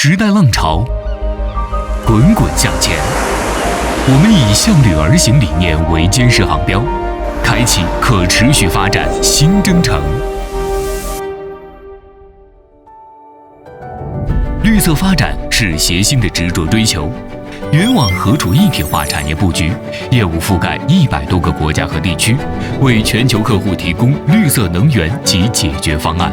时代浪潮滚滚向前，我们以向绿而行理念为坚实航标，开启可持续发展新征程。绿色发展是协鑫的执着追求，原网核储一体化产业布局，业务覆盖100多个国家和地区，为全球客户提供绿色能源及解决方案。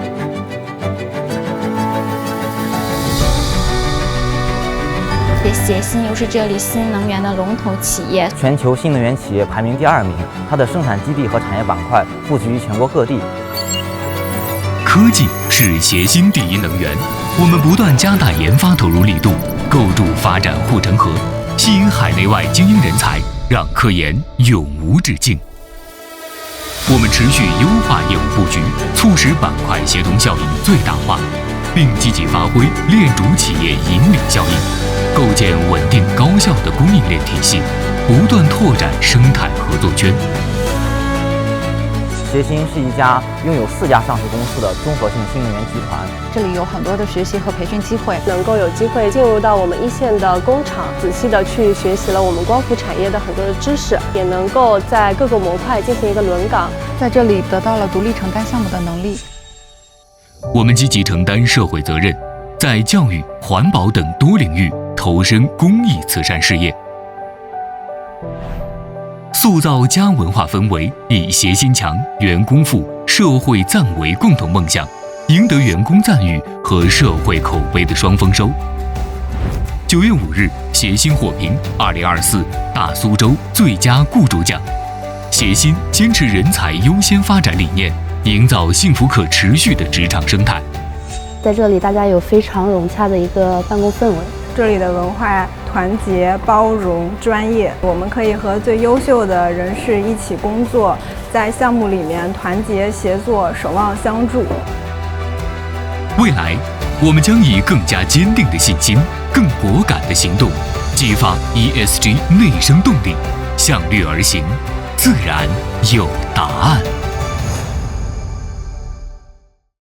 协鑫又是这里新能源的龙头企业，全球新能源企业排名第2名，它的生产基地和产业板块布局于全国各地。科技是协鑫第一能源，我们不断加大研发投入力度，构筑发展护城河，吸引海内外精英人才，让科研永无止境。我们持续优化业务布局，促使板块协同效应最大化，并积极发挥链主企业引领效应，构建稳定高效的供应链体系，不断拓展生态合作圈。协鑫是一家拥有4家上市公司的综合性新能源集团，这里有很多的学习和培训机会，能够有机会进入到我们一线的工厂，仔细的去学习了我们光伏产业的很多的知识，也能够在各个模块进行一个轮岗，在这里得到了独立承担项目的能力。我们积极承担社会责任，在教育、环保等多领域投身公益慈善事业，塑造家文化氛围，以协鑫强、员工富、社会赞为共同梦想，赢得员工赞誉和社会口碑的双丰收。9月5日，协鑫获评2024大苏州最佳雇主奖。协鑫坚持人才优先发展理念，营造幸福可持续的职场生态。在这里，大家有非常融洽的一个办公氛围。这里的文化团结、包容、专业，我们可以和最优秀的人士一起工作，在项目里面团结协作，守望相助。未来，我们将以更加坚定的信心、更果敢的行动，激发 ESG 内生动力，向绿而行，自然有答案。